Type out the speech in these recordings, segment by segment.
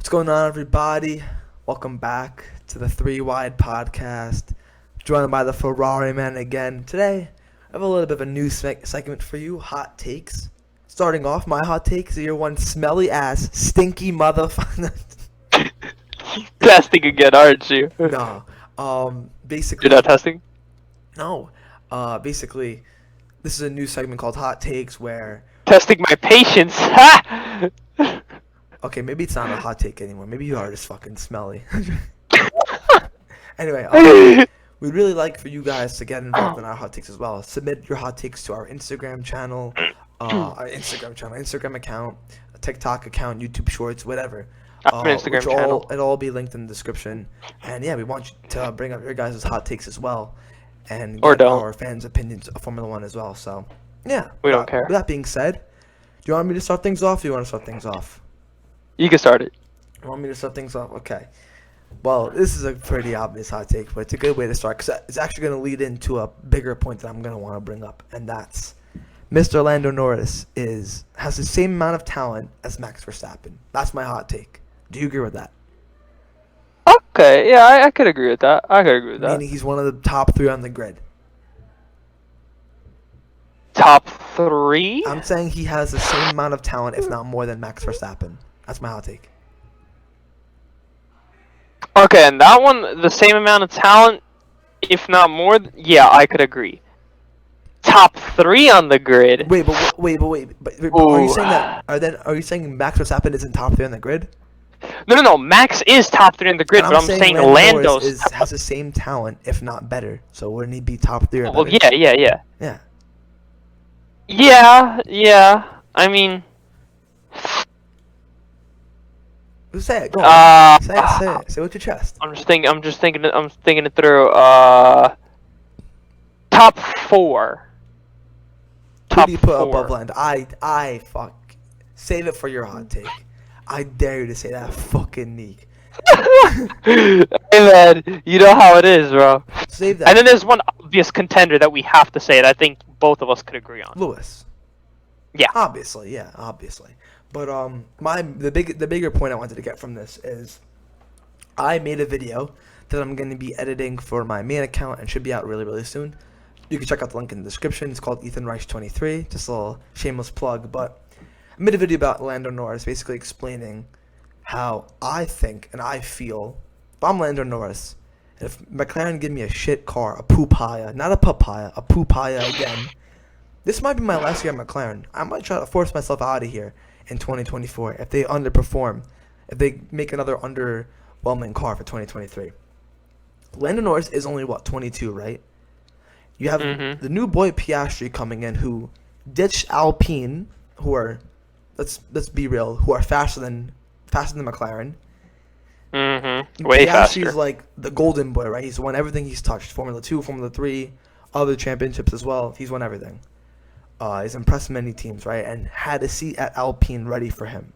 What's going on, everybody? Welcome back to the Three Wide Podcast. Joined by the Ferrari Man again. Today, I have a little bit of a new segment for you, Hot Takes. Starting off, my hot takes are your one smelly ass, stinky motherfucker. Testing again, aren't you? No. Basically... You're not testing? No. Basically, this is a new segment called Hot Takes where... Testing my patience! Ha! Okay, maybe it's not a hot take anymore. Maybe you are just fucking smelly. Anyway, we'd really like for you guys to get involved in our hot takes as well. Submit your hot takes to our Instagram channel, Instagram account, TikTok account, YouTube Shorts, whatever. Instagram channel. It'll all be linked in the description. And yeah, we want you to bring up your guys' hot takes as well, and Or get don't. our fans' opinions of Formula One as well. So yeah, We don't care. With that being said, do you want me to start things off? Or do you want to start things off? You can start it. You want me to start things off? Okay. Well, this is a pretty obvious hot take, but it's a good way to start because it's actually going to lead into a bigger point that I'm going to want to bring up, and that's Mr. Lando Norris has the same amount of talent as Max Verstappen. That's my hot take. Do you agree with that? Okay, yeah, I could agree with that. Meaning he's one of the top three on the grid. Top three? I'm saying he has the same amount of talent, if not more, than Max Verstappen. That's my hot take. Okay, and that one, the same amount of talent, if not more, yeah, I could agree. Top three on the grid? Wait, but are you saying that? Are you saying Max Verstappen isn't top three on the grid? No, Max is top three on the grid, And but I'm saying Lando's... has the same talent, if not better. So wouldn't he be top three? Or Well, better? yeah. Yeah. Yeah, I mean... Say it. Go on. Say it. Say it with your chest. I'm thinking it through. Top four. Who do you put above Lando? I fuck. Save it for your hot take. I dare you to say that fucking Neek. Hey man, you know how it is, bro. Save that. And then there's one obvious contender that we have to say that I think both of us could agree on. Lewis. Yeah. Obviously. But the bigger point I wanted to get from this is I made a video that I'm going to be editing for my main account and should be out really, really soon. You can check out the link in the description. It's called Ethan Reich 23. Just a little shameless plug, but I made a video about Lando Norris, basically explaining how I think and I feel if I'm Lando Norris, if McLaren give me a shit car, a poopaya, not a papaya, a poopaya again, this might be my last year at McLaren. I might try to force myself out of here in 2024 if they underperform, if they make another underwhelming car for 2023. Lando Norris is only, 22, right? You have the new boy Piastri coming in who ditched Alpine, who are, let's be real, who are faster than McLaren. Way faster. Piastri's like the golden boy, right? He's won everything he's touched. Formula 2, Formula 3, other championships as well. He's won everything. He's impressed many teams, right? And had a seat at Alpine ready for him.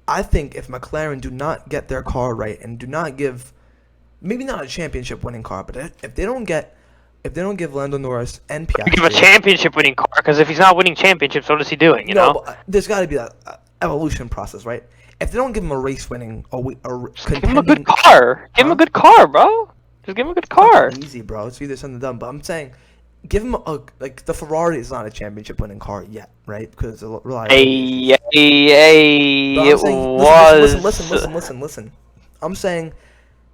I think if McLaren do not get their car right and do not give, maybe not a championship winning car, but if they don't give Lando Norris and Piastri, Give a championship winning car, because if he's not winning championships, what is he doing? You know? But there's got to be that evolution process, right? If they don't give him a race winning or Give him a good car. Give him a good car, bro. Just give him a good car. Easy, bro. It's either something done. But I'm saying, give him the Ferrari is not a championship winning car yet, right? Because it's a reliability. It was. Listen. I'm saying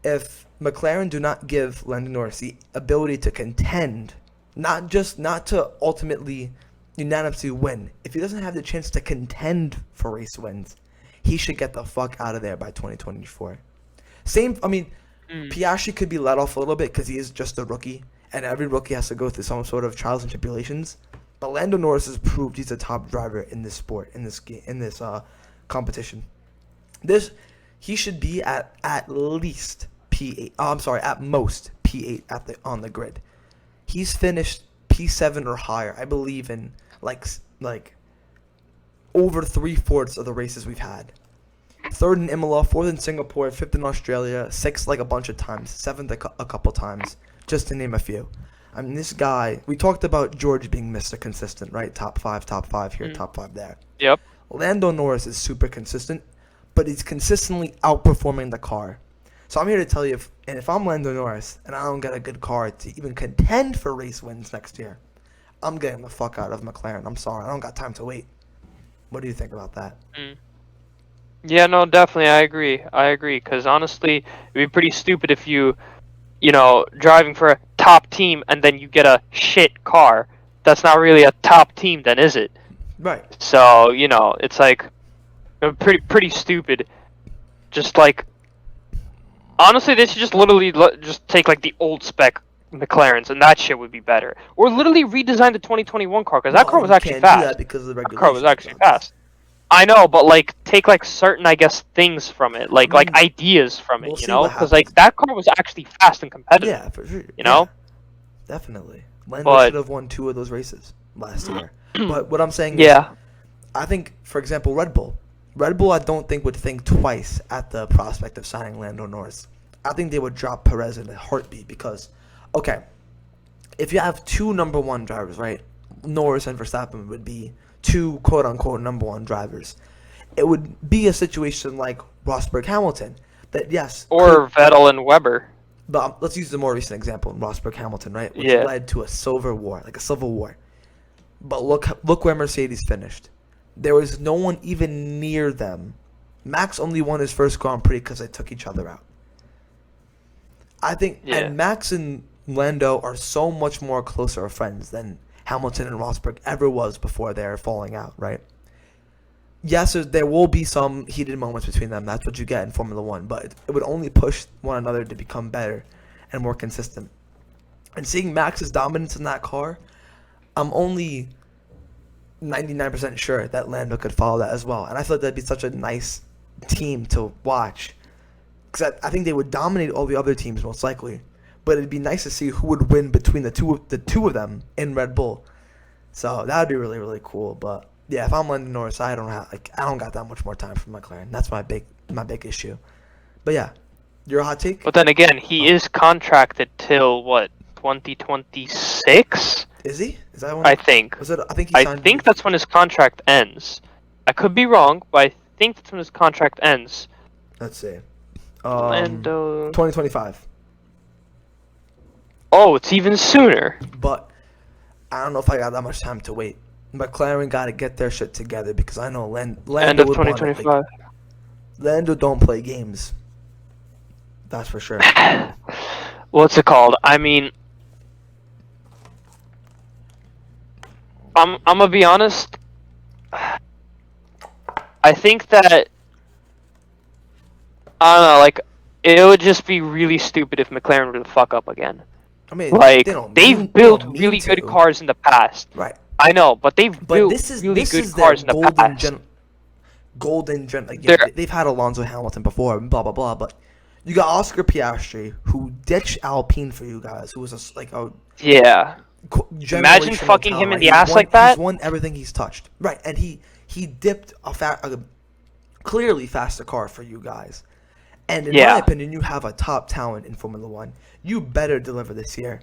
if McLaren do not give Lando Norris the ability to contend, not to ultimately unanimously win, if he doesn't have the chance to contend for race wins, he should get the fuck out of there by 2024. Piastri could be let off a little bit because he is just a rookie, and every rookie has to go through some sort of trials and tribulations. But Lando Norris has proved he's a top driver in this sport, in this competition. He should be at least P8. At most P8 on the grid. He's finished P7 or higher, I believe, in like over 3/4 of the races we've had. 3rd in Imola, 4th in Singapore, 5th in Australia, 6th like a bunch of times, 7th a couple times, just to name a few. I mean, this guy, we talked about George being Mr. Consistent, right? Top 5 here, top 5 there. Yep. Lando Norris is super consistent, but he's consistently outperforming the car. So I'm here to tell you, if I'm Lando Norris and I don't get a good car to even contend for race wins next year, I'm getting the fuck out of McLaren. I'm sorry, I don't got time to wait. What do you think about that? Yeah, no, definitely, I agree. Because honestly, it'd be pretty stupid if driving for a top team and then you get a shit car. That's not really a top team, then, is it? Right. So it's like pretty stupid. Just like, honestly, they should just literally just take like the old spec McLarens, and that shit would be better. Or literally redesign the 2021 car, because that car was actually can't fast. do that because of the That regulations. car was actually fast. I know, but like take like certain, I guess, things from it, like ideas from it, we'll see what because like happens. that car was actually fast and competitive. Yeah, for sure. You know? Definitely. Lando But- should have won 2 of those races last year. But what I'm saying Yeah. is, I think, for example, Red Bull, I don't think would think twice at the prospect of signing Lando Norris. I think they would drop Perez in a heartbeat because, okay, if you have 2 number 1 drivers, right? Norris and Verstappen would be 2 quote-unquote number 1 drivers. It would be a situation like Rosberg-Hamilton that, yes. Or Vettel and Weber. But let's use the more recent example, Rosberg-Hamilton, right? Which Yeah. led to a civil war. But look where Mercedes finished. There was no one even near them. Max only won his first Grand Prix because they took each other out. I think, Yeah. and Max and Lando are so much more closer of friends than Hamilton and Rosberg ever was before their falling out, right? Yes, there will be some heated moments between them. That's what you get in Formula One. But it would only push one another to become better and more consistent. And seeing Max's dominance in that car, I'm only 99% sure that Lando could follow that as well. And I thought that'd be such a nice team to watch. Because I think they would dominate all the other teams most likely. But it'd be nice to see who would win between the two of them in Red Bull. So that would be really, really cool. But yeah, if I'm Lando Norris, I don't got that much more time for McLaren. That's my big issue. But yeah, your hot take? But then again, he is contracted till what, 2026? Is he? Is that when? I think. Was it? I think he I signed. think that's when his contract ends. I could be wrong, but I think that's when his contract ends. Let's see. Lando. 2025. Oh, it's even sooner. But I don't know if I got that much time to wait. McLaren got to get their shit together because I know Lando End of would want it. 2025. Lando don't play games. That's for sure. What's it called? I mean, I'm gonna be honest. I think that I don't know. Like, it would just be really stupid if McLaren were to fuck up again. I mean, Like, they've they've built really good cars in the past. Right. I know, but they've built this is really this good is cars in their the past. golden gen. Like, yeah, they've had Alonso Hamilton before, blah blah blah. But you got Oscar Piastri, who ditched Alpine for you guys, who was Yeah. Imagine generational fucking him talent, in the right? ass like that. He's won everything he's touched. Right, and he dipped a clearly faster car for you guys. And in my opinion, you have a top talent in Formula One. You better deliver this year.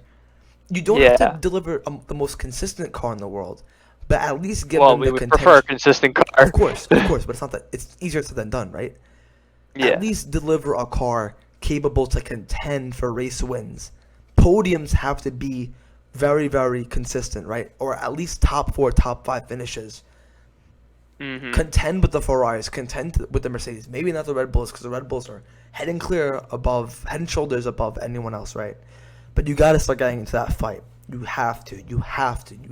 You don't have to deliver the most consistent car in the world, but at least give them the would prefer a consistent car. Of course, but it's not that. It's easier said than done, right? Yeah. At least deliver a car capable to contend for race wins. Podiums have to be very, very consistent, right? Or at least top 4, top 5 finishes. Mm-hmm. Contend with the Ferraris, contend with the Mercedes. Maybe not the Red Bulls, because the Red Bulls are head and shoulders above anyone else, right? But you got to start getting into that fight. You have to. You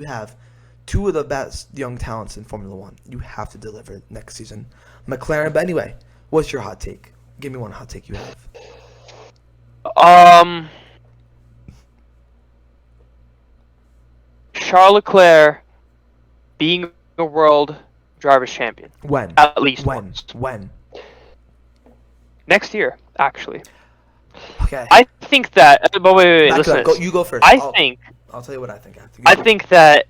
have 2 of the best young talents in Formula One. You have to deliver next season. McLaren, but anyway, what's your hot take? Give me one hot take you have. Charles Leclerc being a world driver's champion. When? At least once. When? Next year, actually. Okay. I think that. But wait, Back listen. it up. You go first. I'll tell you what I think. I think that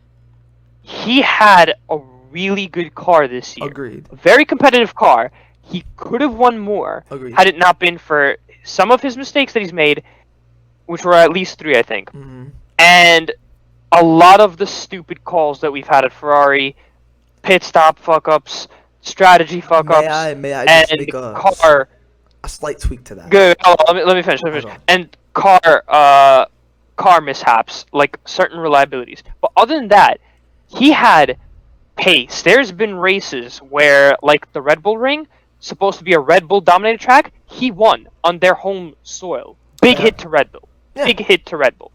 he had a really good car this year. Agreed. A very competitive car. He could have won more Agreed. had it not been for some of his mistakes that he's made, which were at least 3, I think. Mm-hmm. And a lot of the stupid calls that we've had at Ferrari, pit stop fuck-ups, strategy fuck ups, May I just and make car. a slight tweak to that? Good. Oh, let me finish. Let me Hold finish. on. And car mishaps, like certain reliabilities. But other than that, he had pace. There's been races where, like the Red Bull Ring, supposed to be a Red Bull dominated track, he won on their home soil. Big Fair. hit to Red Bull. Yeah. Big hit to Red Bull.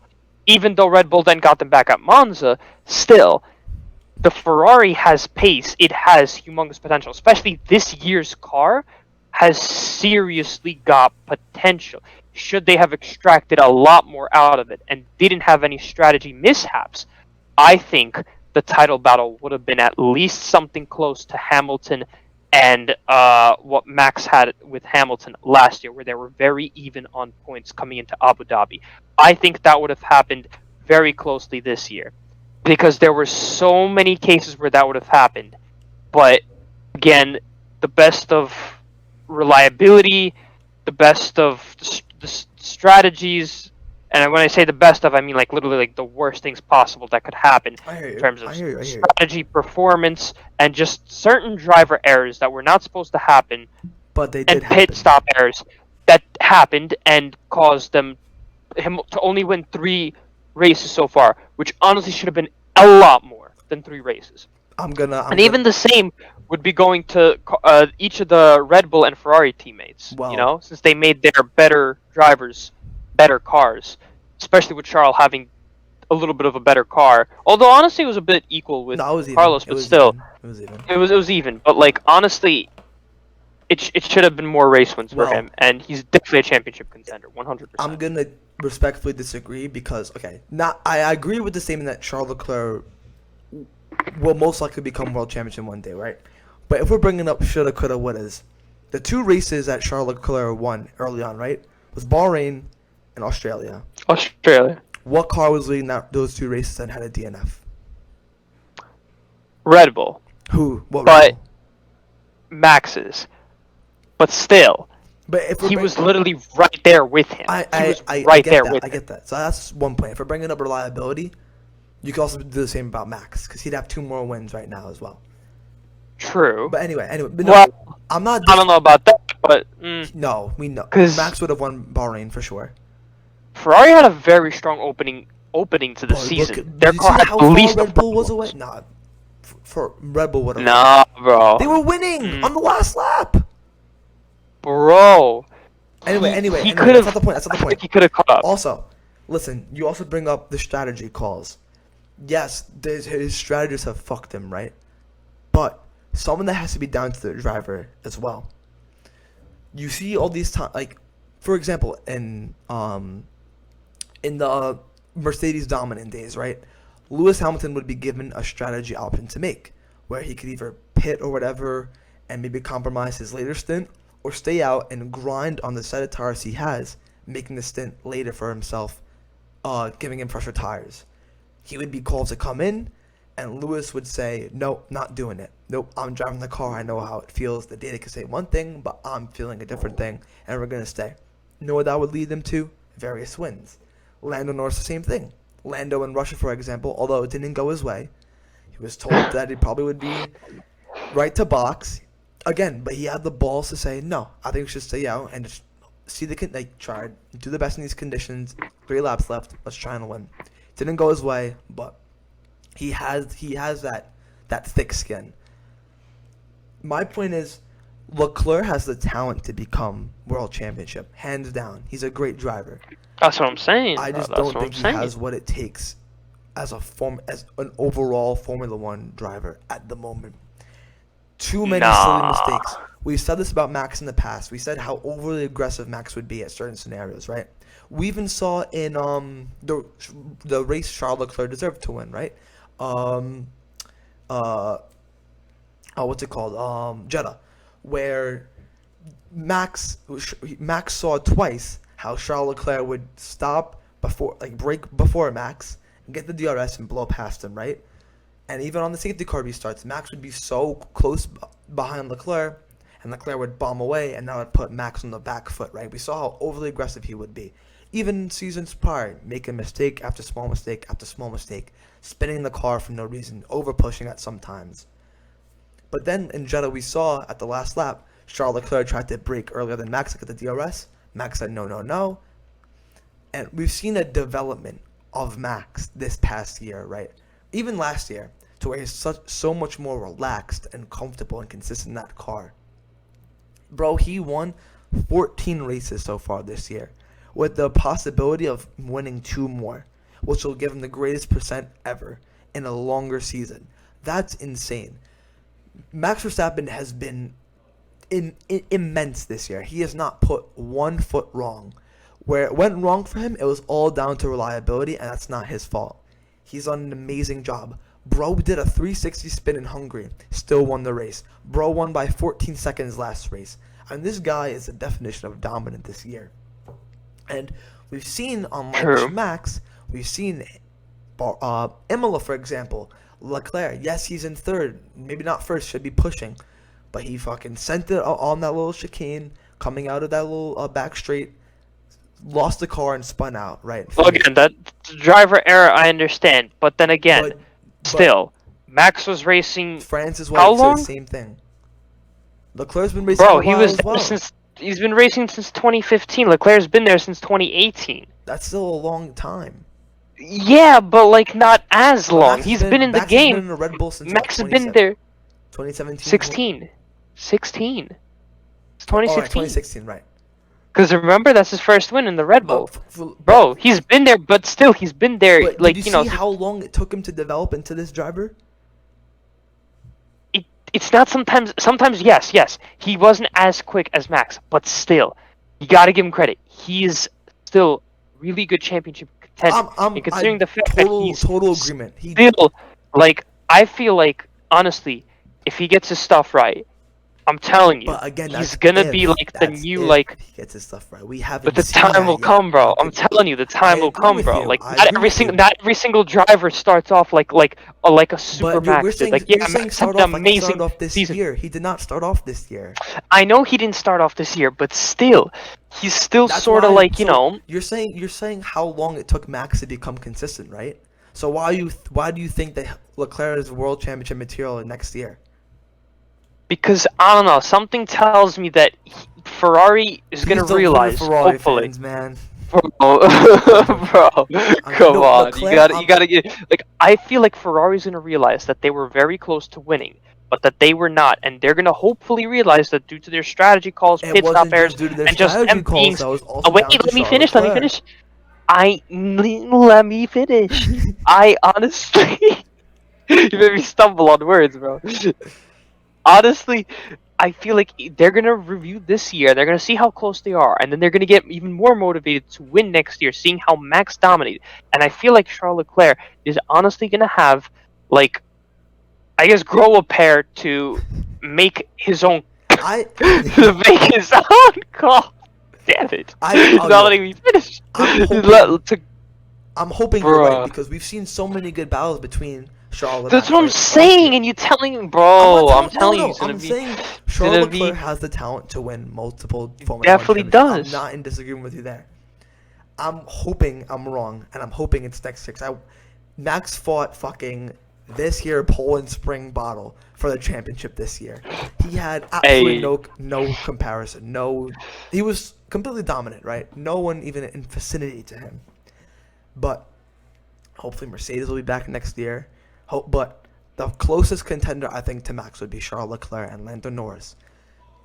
Even though Red Bull then got them back at Monza, still, the Ferrari has pace. It has humongous potential. Especially this year's car has seriously got potential. Should they have extracted a lot more out of it and didn't have any strategy mishaps, I think the title battle would have been at least something close to Hamilton and what Max had with Hamilton last year, where they were very even on points coming into Abu Dhabi. I think that would have happened very closely this year because there were so many cases where that would have happened. But again, the best of reliability, the best of the strategies, and when I say the best of, I mean like literally like the worst things possible that could happen I hear you. in terms of I hear you. strategy, performance, and just certain driver errors that were not supposed to happen, But they and did pit happen. stop errors that happened and caused him to only win 3 races so far, which honestly should have been a lot more than 3 races. And even the same would be going to each of the Red Bull and Ferrari teammates, Well- since they made their better drivers better cars, especially with Charles having a little bit of a better car. Although honestly, it was a bit equal with No, it was even. Carlos, It but was still, even. It was even. it was even. But like honestly, it should have been more race wins for Well- him, and he's definitely a championship contender, 100%. I'm gonna respectfully disagree because I agree with the statement that Charles Leclerc will most likely become world champion one day, right? But if we're bringing up shoulda, coulda, wouldas, the 2 races that Charles Leclerc won early on, right, was Bahrain and Australia. Australia, What car was leading those 2 races and had a DNF? Red Bull, Who? What? But- Red Bull? Max's, but still, But if we're he bring- was literally right there with him. He was I right get there that. with I him. get that. So that's one point. If we're bringing up reliability, you can also do the same about Max because he'd have 2 more wins right now as well. True. But anyway, but no, Well, I'm not. I don't know about that, but No, we know. 'Cause- Max would have won Bahrain for sure. Ferrari had a very strong opening to the But season. look, Their did you car see had how at far least Red Bull was away? Nah, for Red Bull would have. Nah, bro. They were winning on the last lap. Bro. Anyway, he anyway, could have. that's not the point. That's not the I think point. he could have caught up. Also, listen, you also bring up the strategy calls. Yes, his strategists have fucked him, right? But some of that has to be down to the driver as well. You see all these times, like, for example, in the Mercedes dominant days, right? Lewis Hamilton would be given a strategy option to make, where he could either pit or whatever and maybe compromise his later stint, or stay out and grind on the set of tires he has, making the stint later for himself, giving him fresher tires. He would be called to come in, and Lewis would say, "Nope, not doing it. Nope, I'm driving the car. I know how it feels. The data can say one thing, but I'm feeling a different thing, and we're gonna stay." You know what that would lead them to? Various wins. Lando Norris, the same thing. Lando in Russia, for example, although it didn't go his way, he was told that it probably would be right to box again, but he had the balls to say, "No, I think we should stay out and just see try do the best in these conditions. 3 laps left. Let's try and win." Didn't go his way, but he has that thick skin. My point is, Leclerc has the talent to become world championship, hands down. He's a great driver. That's what I'm saying. I just That's don't what think I'm he saying. has what it takes as an overall Formula One driver at the moment. Too many silly mistakes. We've said this about Max in the past. We said how overly aggressive Max would be at certain scenarios, right? We even saw in the race Charles Leclerc deserved to win, right? What's it called? Jeddah, where Max saw twice how Charles Leclerc would stop brake before Max and get the DRS and blow past him, right? And even on the safety car restarts, Max would be so close behind Leclerc, and Leclerc would bomb away, and that would put Max on the back foot, right? We saw how overly aggressive he would be. Even seasons prior, making mistake after small mistake after small mistake, spinning the car for no reason, over pushing at some times. But then in Jeddah, we saw at the last lap, Charles Leclerc tried to brake earlier than Max at the DRS. Max said no, no, no. And we've seen a development of Max this past year, right? Even last year, to where he's so much more relaxed and comfortable and consistent in that car. Bro, he won 14 races so far this year, with the possibility of winning 2 more, which will give him the greatest percent ever in a longer season. That's insane. Max Verstappen has been immense this year. He has not put 1 foot wrong. Where it went wrong for him, it was all down to reliability, and that's not his fault. He's done an amazing job. Bro did a 360 spin in Hungary, still won the race. Bro won by 14 seconds last race. And this guy is the definition of dominant this year. And we've seen, unlike Max, we've seen Imola, for example. Leclerc, yes, he's in third. Maybe not first, should be pushing. But he fucking sent it on that little chicane, coming out of that little back straight. Lost the car and spun out, right? Well, again, that driver error, I understand. But then again, still, Max was racing. France is how long? The same thing. Leclerc's been racing. Bro, he was there since. He's been racing since 2015. Leclerc's been there since 2018. That's still a long time. Yeah, but like not as long. He's been in the game. Been in a Red Bull since Max has been there. 2017. 16. 16. It's 2016. Oh, right, 2016, right. Because remember, that's his first win in the Red Bull. Bro, he's been there, but still, he's been there. But like, did you see how long it took him to develop into this driver? It's not sometimes. Sometimes, yes. He wasn't as quick as Max, but still, you got to give him credit. He is still really good championship contender. And considering the fact that he's total agreement. Still, like, I feel like, honestly, if he gets his stuff right, I'm telling you, but again, he's gonna be like the new he gets his stuff right. We haven't. But the time will come, bro. I'm telling you, the time will come, bro. Like not every single driver starts off like a super Max did. Like yeah, Max had an amazing season. He did not start off this year. I know he didn't start off this year, but still, he's still sort of like, you know. You're saying how long it took Max to become consistent, right? So why do you think that Leclerc is world championship material next year? Because, I don't know, something tells me that Ferrari is going to realize, hopefully. Fans, man. Bro, come on. Leclerc, you gotta get... Like, I feel like Ferrari's going to realize that they were very close to winning, but that they were not. And they're going to hopefully realize that due to their strategy calls, pit stop errors, and just them being... Oh, wait, let me finish. Let me finish. I honestly... You made me stumble on words, bro. Honestly, I feel like they're going to review this year, they're going to see how close they are, and then they're going to get even more motivated to win next year, seeing how Max dominated. And I feel like Charles Leclerc is honestly going to have, like, I guess, grow a pair to make his own... to make his own call. Damn it. Not letting me finish. I'm hoping you're right, because we've seen so many good battles between... Charles. That's what I'm saying, and you telling me, bro. I'm telling you, I'm saying Charles Leclerc has the talent to win multiple Formula 1 definitely does. I'm not in disagreement with you there. I'm hoping I'm wrong, and I'm hoping it's next year. Max fought fucking this year Poland Spring Bottle for the championship this year. He had absolutely no comparison. He was completely dominant, right? No one even in vicinity to him. But hopefully Mercedes will be back next year. But the closest contender, I think, to Max would be Charles Leclerc and Lando Norris.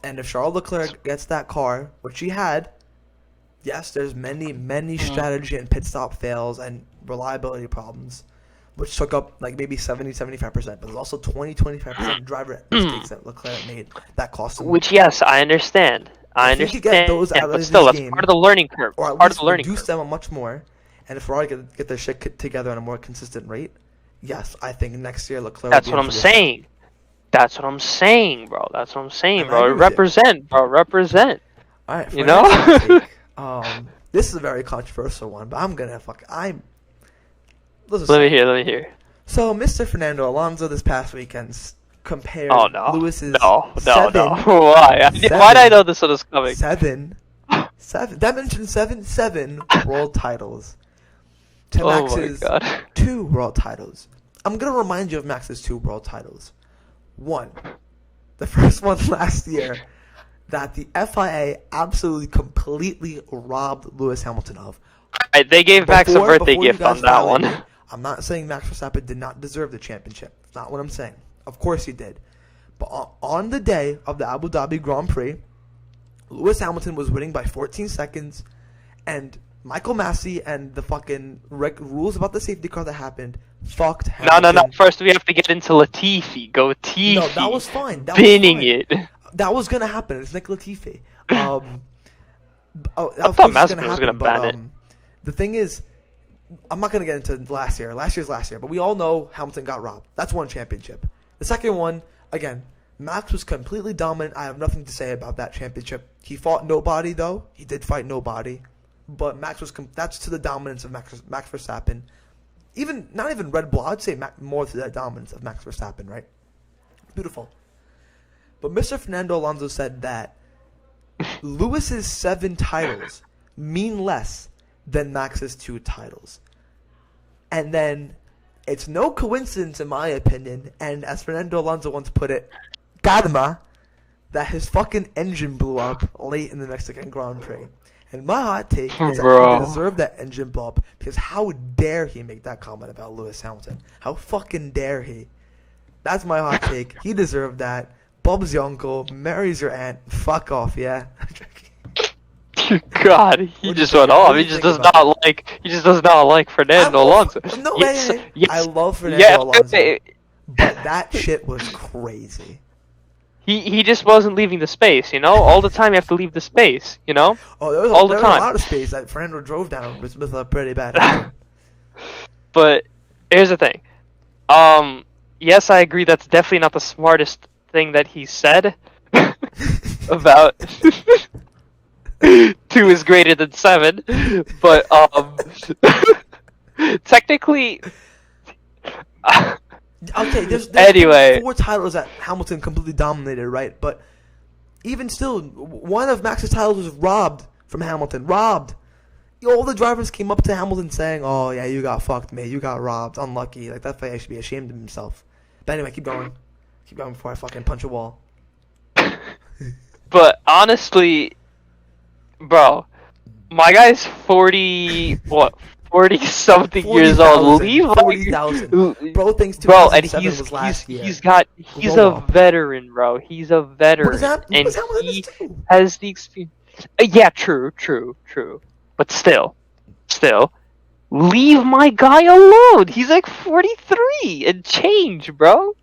And if Charles Leclerc gets that car, which he had, yes, there's many strategy and pit stop fails and reliability problems, which took up like maybe 70-75%. But there's also 20-25% driver mistakes that Leclerc made that cost him. Which, yes, I understand. If he could get those out of still, this that's game, part of the learning curve. Or at least reduce them much more. And if Ferrari could get their shit together at a more consistent rate, yes, I think next year Leclerc. That's what I'm saying. That's what I'm saying, bro. That's what I'm saying, bro. Represent, bro. Represent. All right, you know. This is a very controversial one, but I'm gonna Let me hear. So, Mr. Fernando Alonso this past weekend compared Lewis's No. Why? Why did I know this one was coming? Seven. That mentioned seven world titles. To Max's 2 world titles. I'm going to remind you of Max's 2 world titles. 1, the first one last year, that the FIA absolutely completely robbed Lewis Hamilton of. Right, they gave Max a birthday Before you gift guys on that violate one. me, I'm not saying Max Verstappen did not deserve the championship. That's not what I'm saying. Of course he did. But on the day of the Abu Dhabi Grand Prix, Lewis Hamilton was winning by 14 seconds, and Michael Massey and the fucking rules about the safety car that happened fucked Hamilton. No. First, we have to get into Latifi. Go Latifi. No, that was fine. That Binning was fine. it. That was gonna happen. It's Nick Latifi. I Of thought course it's Mazepin was gonna but, ban it. the thing is, I'm not gonna get into last year. Last year, but we all know Hamilton got robbed. That's one championship. The second one, again, Max was completely dominant. I have nothing to say about that championship. He fought nobody, though. He did fight nobody, but Max was. That's to the dominance of Max Verstappen. Not even Red Bull. I'd say more to the dominance of Max Verstappen. Right? Beautiful. But Mr. Fernando Alonso said that Lewis's 7 titles mean less than Max's 2 titles. And then it's no coincidence, in my opinion, and as Fernando Alonso once put it, karma, that his fucking engine blew up late in the Mexican Grand Prix. And my hot take is that he deserved that engine blow up, because how dare he make that comment about Lewis Hamilton? How fucking dare he? That's my hot take. He deserved that. Bob's your uncle, Mary's your aunt. Fuck off, yeah. God, he just went off. He just does not like Fernando Alonso. No, yes, hey. yes, I love Fernando Alonso, but that shit was crazy. He just wasn't leaving the space, you know. All the time you have to leave the space, you know. Oh, there was all the time. A lot of space that Fernando drove down with a pretty bad. But here's the thing. Yes, I agree. That's definitely not the smartest thing that he said about 2 is greater than 7, but technically. Okay, there's anyway 4 titles that Hamilton completely dominated, right? But even still, one of Max's titles was robbed from Hamilton. Robbed. All the drivers came up to Hamilton saying, "Oh yeah, you got fucked, mate. You got robbed. Unlucky." Like that guy should be ashamed of himself. But anyway, keep going. Keep going before I fucking punch a wall. But honestly, bro, my guy's 40 something years old. Leave 40,000. Bro thinks 2007 was last year. He's a veteran, bro. He's a veteran. What is that? And he has the experience. Yeah, true. But still, leave my guy alone. He's like 43 and change, bro.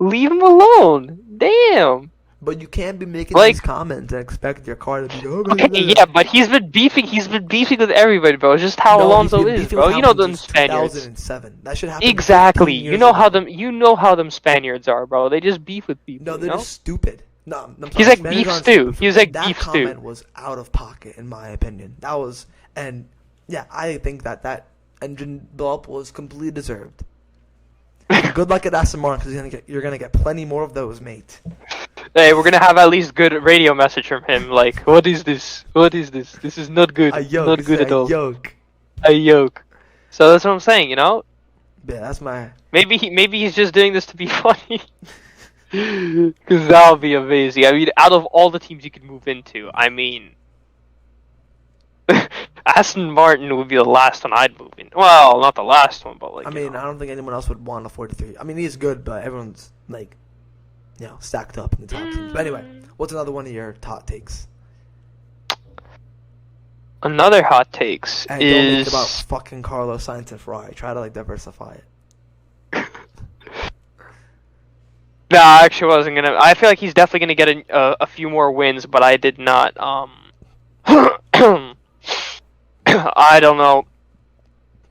Leave him alone. Damn. But you can't be making these comments and expect your car to be. Okay, yeah, but he's been beefing with everybody, bro. It's just how Alonso is, bro. You know them Spaniards. 2007. That should happen. Exactly. You know how them Spaniards are, bro. They just beef with people. No, they're just stupid. No, I'm sorry. He's like beef stew. He's like that beef stew. That comment was out of pocket, in my opinion. That was, and yeah, I think that engine blow up was completely deserved. Good luck at Aston Martin, because you're gonna get plenty more of those, mate. Hey, we're gonna have at least good radio message from him. Like, what is this? What is this? This is not good. A yoke. Not good at all. A yoke. So that's what I'm saying. You know. Yeah, that's my. Maybe he's just doing this to be funny. Because that would be amazing. I mean, out of all the teams you could move into, I mean, Aston Martin would be the last one I'd move in. Well, not the last one, but like. I mean, I don't think anyone else would want a 43. I mean, he's good, but everyone's like, stacked up in the top teams. But anyway, what's another one of your hot takes? Another hot takes and is don't make it about fucking Carlos Sainz and Ferrari. Try to diversify it. No, I actually wasn't gonna. I feel like he's definitely gonna get a few more wins, but I did not. I don't know.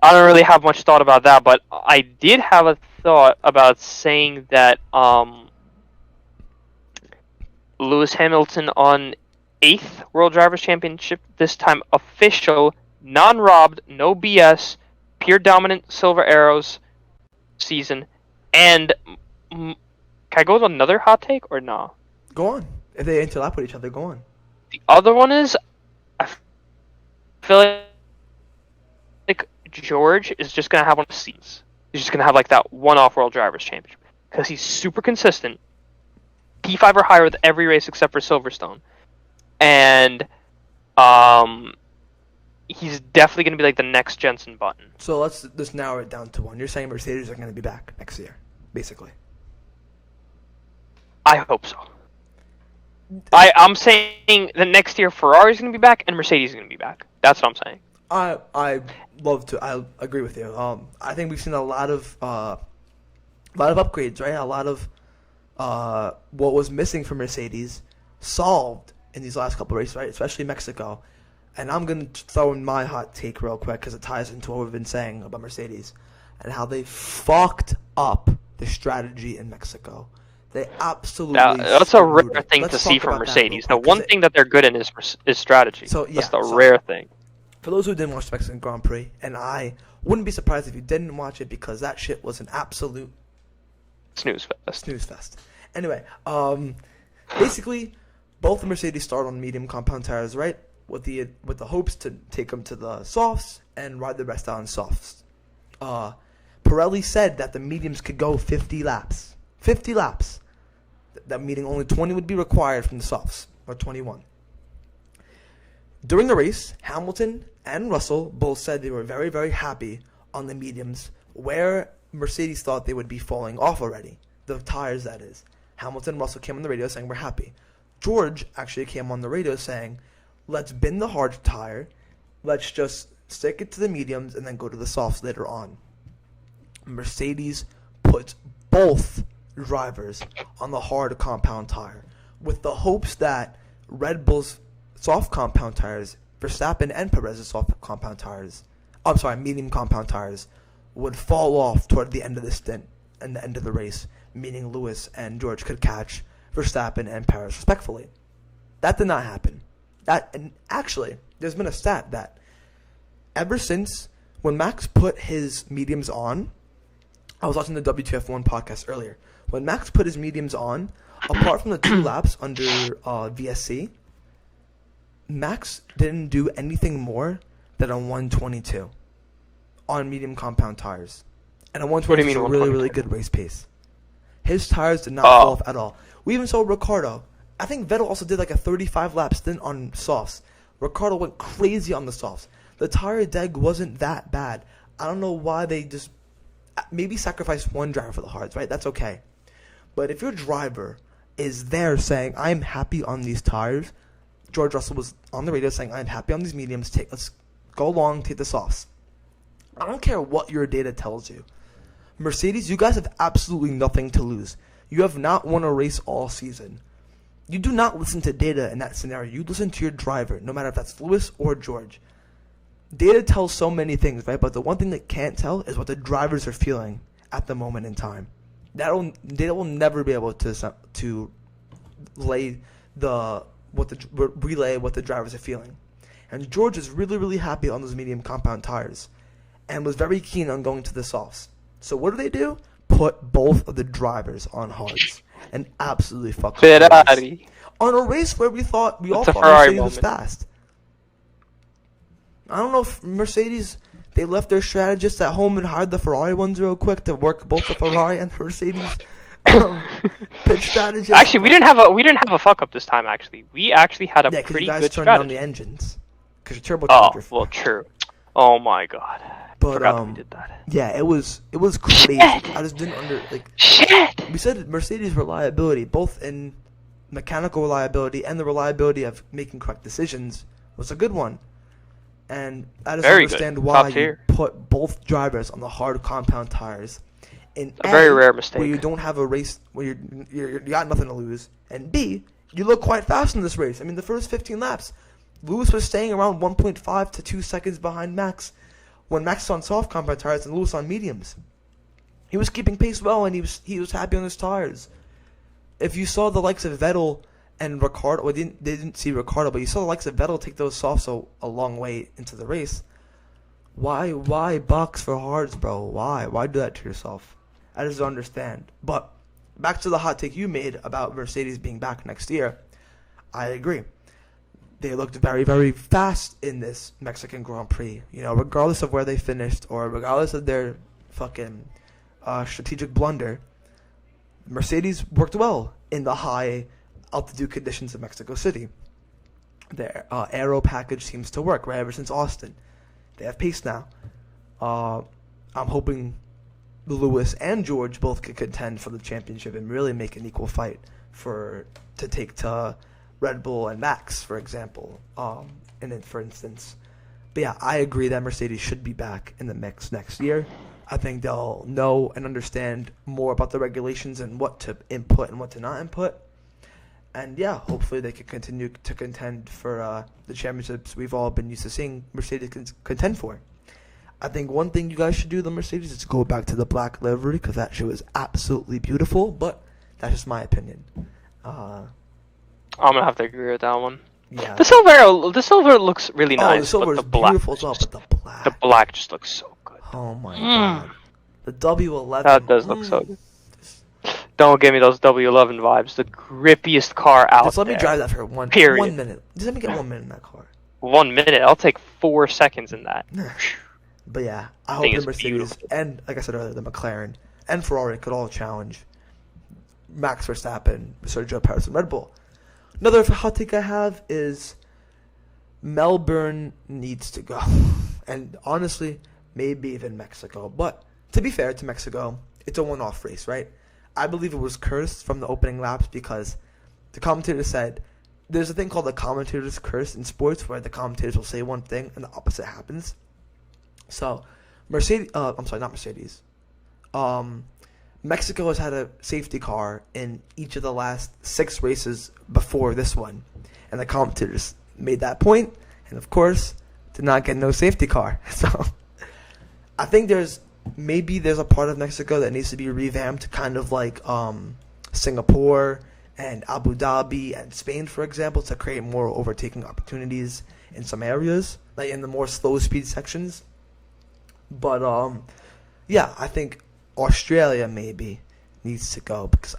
I don't really have much thought about that, but I did have a thought about saying that Lewis Hamilton on 8th World Drivers' Championship, this time official, non-robbed, no BS, pure dominant Silver Arrows season, and can I go with another hot take or no? Go on. If they interlap with each other, go on. The other one is, I feel like George is just gonna have one of the seasons. He's just gonna have like that one-off World Drivers' Championship because he's super consistent. P5 or higher with every race except for Silverstone, and he's definitely going to be like the next Jensen Button. So let's just narrow it down to one. You're saying Mercedes are going to be back next year, basically. I hope so. I'm saying that next year Ferrari's going to be back and Mercedes is going to be back. That's what I'm saying. I agree with you. I think we've seen a lot of upgrades, right? A lot of what was missing from Mercedes solved in these last couple of races, right? Especially Mexico. And I'm going to throw in my hot take real quick because it ties into what we've been saying about Mercedes and how they fucked up the strategy in Mexico. They absolutely. That's a rare thing to see from Mercedes. The one thing that they're good in is strategy. So yeah, that's the rare thing. For those who didn't watch the Mexican Grand Prix, and I wouldn't be surprised if you didn't watch it because that shit was an absolute snooze fest. Anyway, basically, both the Mercedes start on medium compound tires, right? With the hopes to take them to the softs and ride the rest out on softs. Pirelli said that the mediums could go 50 laps. 50 laps. That meaning only 20 would be required from the softs, or 21. During the race, Hamilton and Russell both said they were very, very happy on the mediums, where Mercedes thought they would be falling off already. The tires, that is. Hamilton and Russell came on the radio saying, we're happy. George actually came on the radio saying, let's bin the hard tire, let's just stick it to the mediums, and then go to the softs later on. Mercedes put both drivers on the hard compound tire with the hopes that Red Bull's soft compound tires, Verstappen and Perez's soft compound tires, medium compound tires, would fall off toward the end of the stint and the end of the race, meaning Lewis and George could catch Verstappen and Perez respectfully. That did not happen. And actually, there's been a stat that ever since when Max put his mediums on, I was watching the WTF1 podcast earlier. When Max put his mediums on, apart from the 2 laps under VSC, Max didn't do anything more than a 122 on medium compound tires. And a 122 is a really, really good race pace. His tires did not fall off at all. We even saw Ricciardo. I think Vettel also did like a 35-lap stint on softs. Ricciardo went crazy on the softs. The tire deg wasn't that bad. I don't know why they just maybe sacrificed one driver for the hards, right? That's okay. But if your driver is there saying, I'm happy on these tires, George Russell was on the radio saying, I'm happy on these mediums, let's go along, take the softs. I don't care what your data tells you. Mercedes, you guys have absolutely nothing to lose. You have not won a race all season. You do not listen to data in that scenario. You listen to your driver, no matter if that's Lewis or George. Data tells so many things, right? But the one thing that can't tell is what the drivers are feeling at the moment in time. Data will never be able to relay what the drivers are feeling. And George is really, really happy on those medium compound tires and was very keen on going to the softs. So what do? Put both of the drivers on hards and absolutely fuck Ferrari on a race where we all thought Mercedes was fast. I don't know if Mercedes, they left their strategists at home and hired the Ferrari ones real quick to work both the Ferrari and the Mercedes pitch strategy. Actually, we didn't have a fuck up this time. Actually, we actually had a pretty good strategy. You guys turned down the engines because your turbocharger. Oh, well, true. Oh my god. But forgot that we did that. Yeah, it was crazy. Shit. I just didn't Shit. We said Mercedes reliability, both in mechanical reliability and the reliability of making correct decisions, was a good one. And I just understand why you put both drivers on the hard compound tires. In a very rare mistake. Where you don't have a race, where you got nothing to lose. And B, you look quite fast in this race. I mean, the first 15 laps, Lewis was staying around 1.5 to 2 seconds behind Max when Max was on soft compound tires and Lewis on mediums. He was keeping pace well, and he was happy on his tires. If you saw the likes of Vettel and Ricciardo, well, they didn't see Ricciardo, but you saw the likes of Vettel take those softs a long way into the race. Why box for hards, bro? Why do that to yourself? I just don't understand. But back to the hot take you made about Mercedes being back next year. I agree. They looked very, very fast in this Mexican Grand Prix. You know, regardless of where they finished or regardless of their fucking strategic blunder, Mercedes worked well. in the high altitude conditions of Mexico City. Their aero package seems to work right ever since Austin. They have pace now. I'm hoping Lewis and George both could contend for the championship and really make an equal fight to take to Red Bull and Max, for example. And then, for instance, but yeah, I agree that Mercedes should be back in the mix next year. I think they'll know and understand more about the regulations and what to input and what to not input. And yeah, hopefully they can continue to contend for the championships we've all been used to seeing Mercedes contend for. I think one thing you guys should do, the Mercedes, is go back to the black livery, because that shit was absolutely beautiful, but that's just my opinion. I'm gonna have to agree with that one. Yeah. The silver looks really nice. The silver is beautiful as well, but the black just looks so good. Oh my god. The W11. That does look so good. Don't give me those W11 vibes. The grippiest car out Just let me there. drive that for one minute. Just let me get 1 minute in that car. 1 minute? I'll take 4 seconds in that. But yeah, I hope Thing the is Mercedes beautiful. and, like I said earlier, the McLaren and Ferrari could all challenge Max Verstappen, Sergio Perez, and Red Bull. Another hot take I have is Melbourne needs to go. And honestly, maybe even Mexico. But to be fair to Mexico, it's a one-off race, right? I believe it was cursed from the opening laps because the commentator said there's a thing called the commentator's curse in sports where the commentators will say one thing and the opposite happens. So, Mexico has had a safety car in each of the last 6 races before this one. And the commentators made that point, and of course, did not get no safety car. So, I think there's a part of Mexico that needs to be revamped, kind of like Singapore and Abu Dhabi and Spain, for example, to create more overtaking opportunities in some areas, like in the more slow speed sections. But yeah, I think Australia maybe needs to go because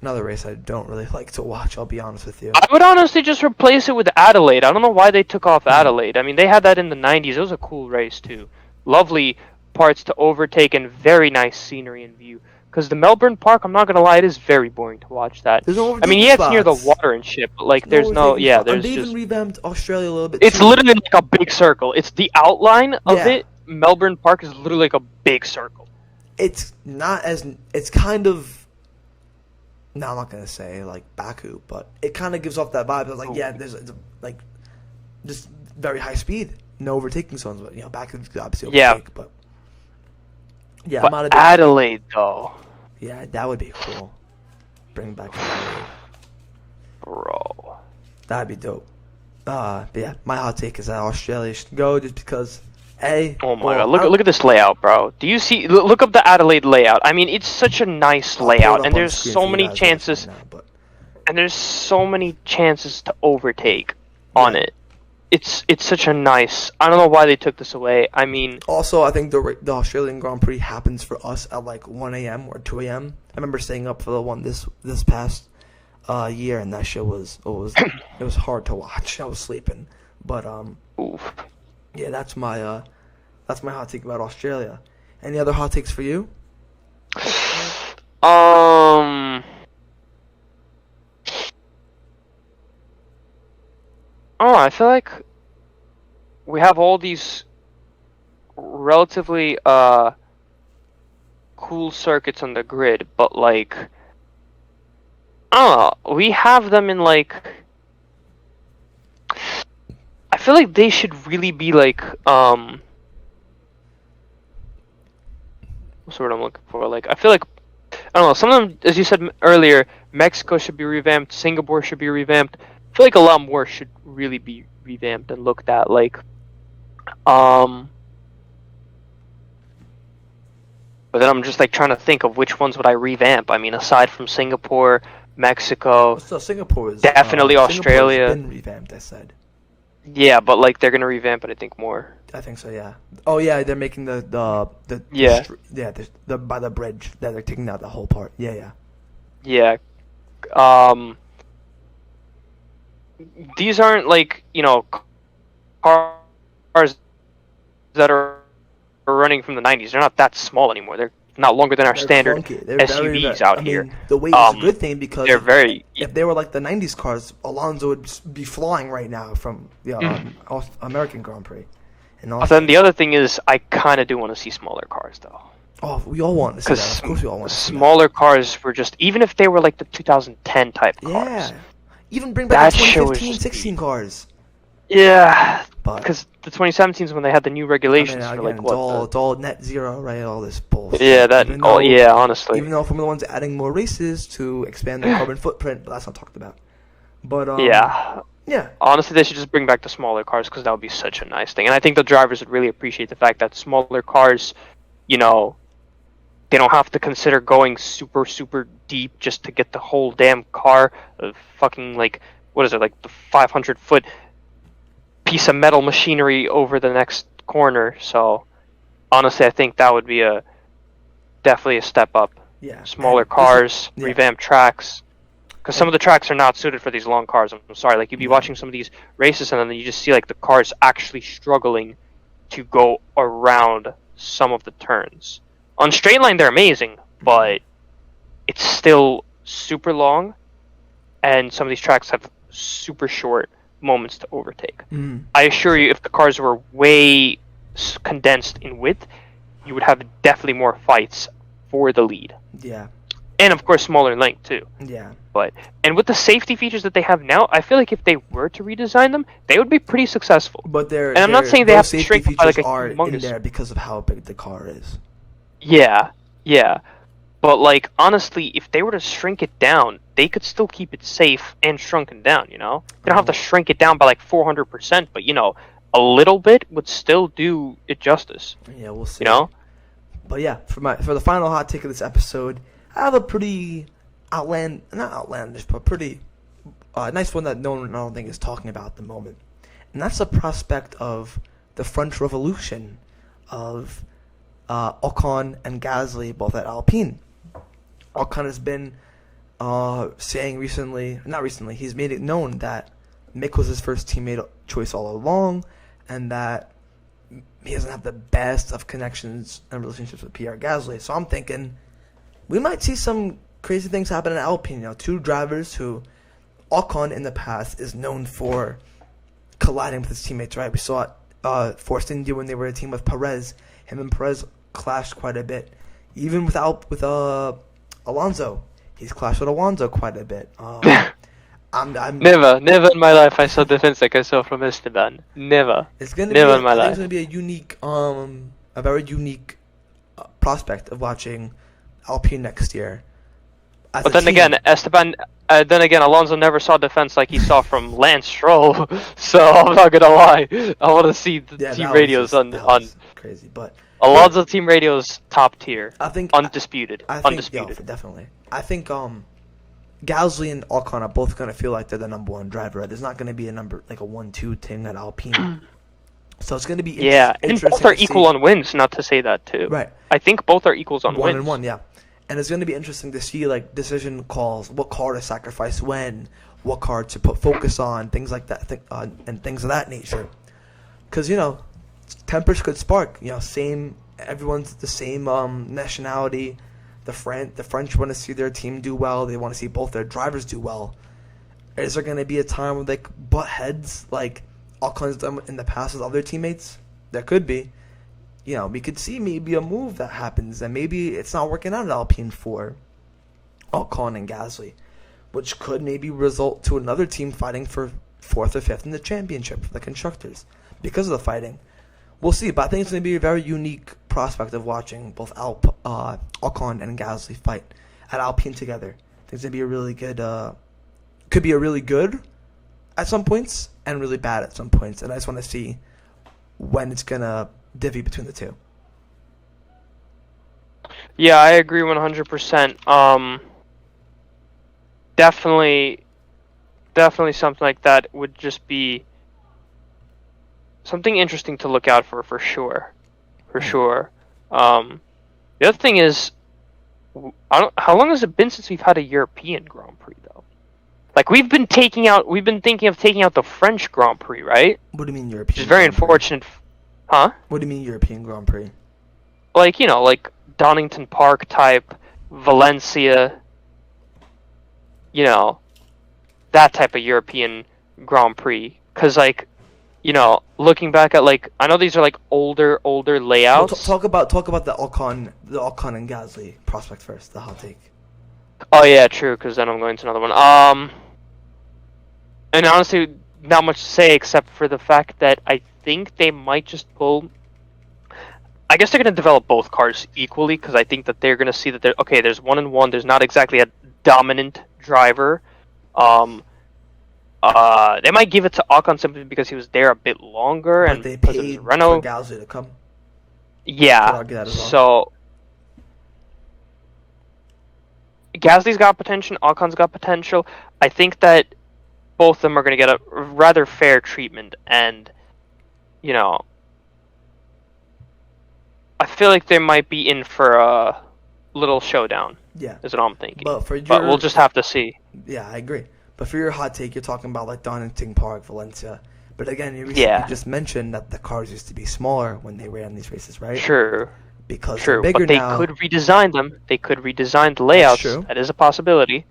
another race I don't really like to watch. I'll be honest with you. I would honestly just replace it with Adelaide. I don't know why they took off Adelaide. I mean, they had that in the 90s. It was a cool race too. Lovely parts to overtake and very nice scenery and view. Because the Melbourne Park, I'm not gonna lie, it is very boring to watch that. There's no I mean, yeah, it's near the spots. water and shit, but like, there's no, yeah, there's They just. even revamped Australia a little bit. It's too. literally like a big circle. It's the outline of Yeah. it. Melbourne Park is literally like a big circle. It's not as. It's kind of. No, I'm not gonna say like Baku, but it kind of gives off that vibe. It's like, yeah, it's like just very high speed, no overtaking zones. But Baku could obviously overtake, but. Yeah, but I'm not a big Adelaide, though. Yeah, that would be cool. Bring back Adelaide. Bro. That'd be dope. But yeah, my hot take is that Australia should go just because Oh my god, look at this layout, bro. Do you see? Look up the Adelaide layout. I mean, it's such a nice layout, and there's so many chances. And there's so many chances to overtake on it. It's such a nice. I don't know why they took this away. I mean, also I think the Australian Grand Prix happens for us at like 1 a.m. or 2 a.m. I remember staying up for the one this past year, and that shit was it was hard to watch. I was sleeping, but oof. Yeah, that's my hot take about Australia. Any other hot takes for you? Oh, I feel like we have all these relatively cool circuits on the grid, but like I don't know, we have them in like I feel like they should really be like what's the word I'm looking for? Like I feel like I don't know, some of them, as you said earlier, Mexico should be revamped, Singapore should be revamped. I feel like a lot more should really be revamped and looked at. Like, but then I'm just like trying to think of which ones would I revamp. I mean, aside from Singapore, Mexico, So Singapore is definitely Australia. Singapore's been revamped, I said. Yeah, but like they're gonna revamp it, I think more. I think so. Yeah. Oh yeah, they're making the by the bridge. That they're taking out the whole part. Yeah. Yeah. These aren't like, cars that are running from the 90s. They're not that small anymore. They're not longer than our They're standard clunky. They're SUVs out I here. mean, the weight is a good thing because They're very. if they were like the '90s cars, Alonso would be flying right now from the American Grand Prix. And But then the other thing is, I kind of do want to see smaller cars, though. Oh, we all want to see that. Of course, we all want to see smaller cars were just, even if they were like the 2010 type that. cars. Yeah. Even bring back the That shit was 2015, just- 16 cars. Yeah, But because the 2017s when they had the new regulations for like it's what? it's all net zero, right? All this bullshit. Yeah, that. Even Oh, though- yeah. Honestly, Even though Formula One's adding more races to expand their carbon footprint, but that's not talked about. But yeah. yeah. Honestly, they should just bring back the smaller cars because that would be such a nice thing. And I think the drivers would really appreciate the fact that smaller cars, you know, they don't have to consider going super, super deep just to get the whole damn car. Fucking, like, what is it, like the 500-foot piece of metal machinery over the next corner. So, honestly, I think that would be definitely a step up. Yeah. Smaller And cars, yeah. revamped tracks. Because some of the tracks are not suited for these long cars. I'm sorry. Like, you'd be watching some of these races, and then you just see, like, the cars actually struggling to go around some of the turns. On straight line, they're amazing, but it's still super long, and some of these tracks have super short moments to overtake. I assure you, if the cars were way condensed in width, you would have definitely more fights for the lead. Yeah. And, of course, smaller in length, too. Yeah. And with the safety features that they have now, I feel like if they were to redesign them, they would be pretty successful. But I'm not saying they those have to safety shrink by like a features are in humongous. there because of how big the car is. Yeah, yeah. But like honestly, if they were to shrink it down, they could still keep it safe and shrunken down, you know? They don't have to shrink it down by like 400%, but you know, a little bit would still do it justice. Yeah, we'll see. You know? But yeah, for the final hot take of this episode, I have a pretty not outlandish, but pretty nice one that no one I don't think is talking about at the moment. And that's the prospect of the French Revolution of Ocon and Gasly both at Alpine. Ocon has been saying he's made it known that Mick was his first teammate choice all along, and that he doesn't have the best of connections and relationships with Pierre Gasly. So I'm thinking we might see some crazy things happen in Alpine. You know, two drivers who Ocon in the past is known for colliding with his teammates, right? We saw it Force India when they were a team with Perez. Him and Perez clashed quite a bit. Even with Alonso, he's clashed with Alonso quite a bit. I'm Never in my life I saw defense like I saw from Esteban. Never. It's gonna Never be in my I think life. it's gonna be a unique, a very unique prospect of watching Alpine next year. But then again, Alonso never saw defense like he saw from Lance Stroll. So I'm not gonna lie. I want to see the team radios on crazy, but Alonso team radios top tier. I think Undisputed. I think Undisputed. yeah, definitely. I think Gasly and Ocon are both gonna feel like they're the number one driver. Right? There's not gonna be a 1-2 thing at Alpine. So it's gonna be And interesting. both are to equal see. on wins. Not to say that too. Right. I think both are equals on One wins. and one, yeah. And it's going to be interesting to see like decision calls, what car to sacrifice when, what car to put focus on, things like that, and things of that nature. Because tempers could spark. Everyone's the same nationality. The French want to see their team do well. They want to see both their drivers do well. Is there going to be a time where they butt heads like Ocon's done in the past with other teammates? There could be. We could see maybe a move that happens, and maybe it's not working out at Alpine for Ocon and Gasly, which could maybe result to another team fighting for 4th or 5th in the championship for the constructors because of the fighting. We'll see, but I think it's going to be a very unique prospect of watching both Ocon and Gasly fight at Alpine together. I think it's going to be a really good, could be a really good at some points and really bad at some points, and I just want to see when it's going to divvy between the two. Yeah, I agree 100%. Definitely something like that would just be something interesting to look out for sure. For sure. The other thing is, how long has it been since we've had a European Grand Prix though? Like we've been thinking of taking out the French Grand Prix, right? What do you mean European? Which is very unfortunate. Huh? What do you mean European Grand Prix? like like Donington Park type, Valencia, that type of European Grand Prix. Because like, looking back at like, I know these are like older Well, layouts. talk about the Ocon and Gasly prospect first. The hot take. Oh yeah, true. Because then I'm going to another one. And honestly, not much to say except for the fact that I think they might just pull. I guess they're going to develop both cars equally because I think that they're going to see that there's 1-1. There's not exactly a dominant driver. They might give it to Ocon simply because he was there a bit longer, But and they because paid of Renault. for Gasly to come. Yeah. Could argue that as well. So Gasly's got potential. Ocon's got potential. I think that both of them are going to get a rather fair treatment, and I feel like they might be in for a little showdown. Yeah. Is what I'm thinking. But we'll just have to see. Yeah, I agree. But for your hot take, you're talking about like Donington Park, Valencia. But again, you just mentioned that the cars used to be smaller when they ran these races, right? True. Because True, they're bigger but they now. could redesign them. They could redesign the layouts. That's true. That is a possibility.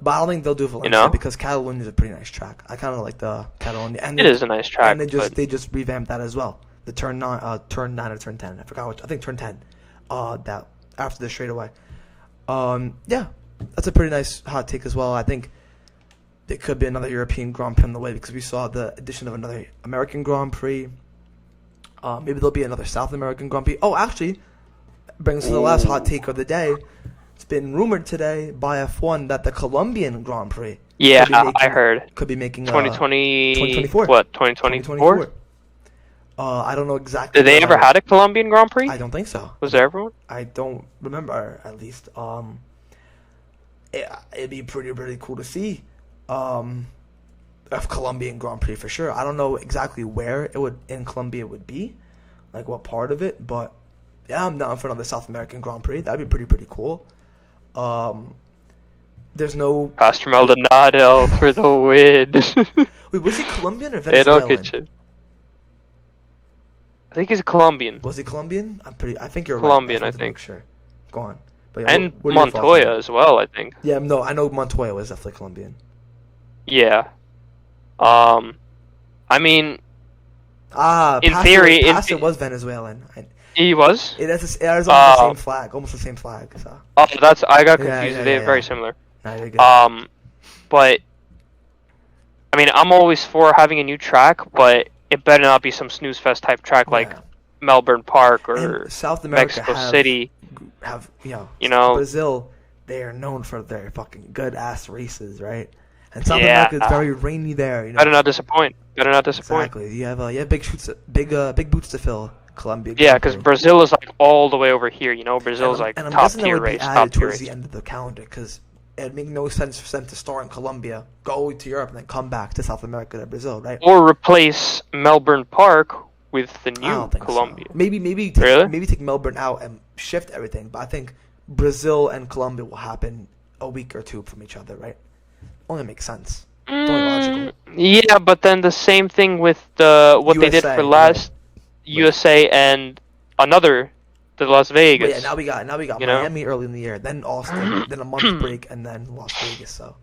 But I don't think they'll do Valencia because Catalonia is a pretty nice track. I kind of like the Catalonia. And it is a nice track. And they just revamped that as well. The turn 9 or turn 10. I forgot which. I think turn 10. That after the straightaway. Yeah, that's a pretty nice hot take as well. I think there could be another European Grand Prix on the way because we saw the addition of another American Grand Prix. Maybe there'll be another South American Grand Prix. Oh, actually, brings us to the last hot take of the day. It's been rumored today by F1 that the Colombian Grand Prix. I heard. Could be making 2024. What, 2024? I don't know exactly. Did they ever had a Colombian Grand Prix? I don't think so. Was there ever one? I don't remember, at least. It'd be pretty cool to see a Colombian Grand Prix for sure. I don't know exactly where it would in Colombia would be, like what part of it, but yeah, I'm down for another South American Grand Prix. That'd be pretty cool. There's no Pastor Maldonado for the win. Wait, was he Colombian or They Venezuelan? don't get you. I think he's a Colombian. Was he Colombian? I think you're Colombian, right. I think. Sure. Go on. But yeah, And what are your thoughts on Montoya that? as well, I think. Yeah, no, I know Montoya was definitely Colombian. Yeah. I mean, in theory, Pastor was Venezuelan. he was. It is almost the same flag, almost the same flag. So. Oh, I got confused. Yeah, They're yeah. very similar. Nah, you're good. But I mean, I'm always for having a new track, but it better not be some snooze fest type track like Melbourne Park or and South America Mexico City. Have Brazil, they are known for their fucking good ass races, right? And South Yeah. America is very rainy there. Better not disappoint. Exactly. You have big boots to fill. Colombia. Yeah, because Brazil is like all the way over here. Brazil's like and I'm top guessing that tier would be race, added top tier towards race. the end of the calendar because it'd make no sense for them to start in Colombia, go to Europe, and then come back to South America to Brazil, right? Or replace Melbourne Park with the I new don't think Colombia. So. Maybe take Melbourne out and shift everything, but I think Brazil and Colombia will happen a week or two from each other, right? Only makes sense. It's only logical. Yeah, but then the same thing with what they did USA, for last USA and the Las But Vegas. yeah, now we got Miami early in the year, then Austin, then a month break, and then Las Vegas. So,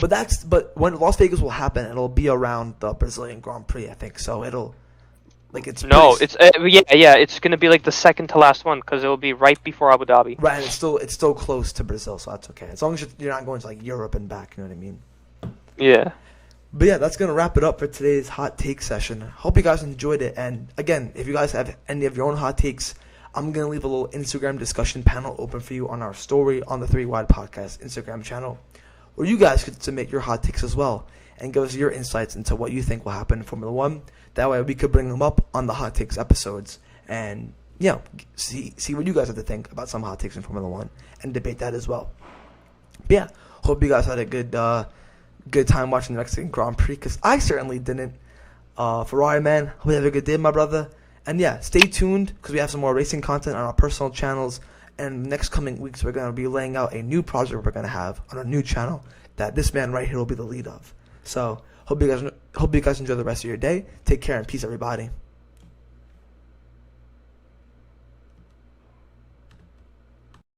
but when Las Vegas will happen, it'll be around the Brazilian Grand Prix, I think. So it's gonna be like the second to last one because it will be right before Abu Dhabi. right. And it's still close to Brazil, so that's okay. As long as you're not going to like Europe and back, you know what I mean? Yeah. But yeah, that's going to wrap it up for today's hot take session. Hope you guys enjoyed it. And again, if you guys have any of your own hot takes, I'm going to leave a little Instagram discussion panel open for you on our story on the 3 Wide Podcast Instagram channel, where you guys could submit your hot takes as well and give us your insights into what you think will happen in Formula 1. That way we could bring them up on the hot takes episodes and, see what you guys have to think about some hot takes in Formula 1 and debate that as well. But yeah, hope you guys had a good time watching the Mexican Grand Prix, because I certainly didn't. Ferrari man, hope you have a good day, my brother. And yeah, stay tuned because we have some more racing content on our personal channels. And next coming weeks, we're going to be laying out a new project we're going to have on our new channel that this man right here will be the lead of. So hope you guys enjoy the rest of your day. Take care and peace, everybody.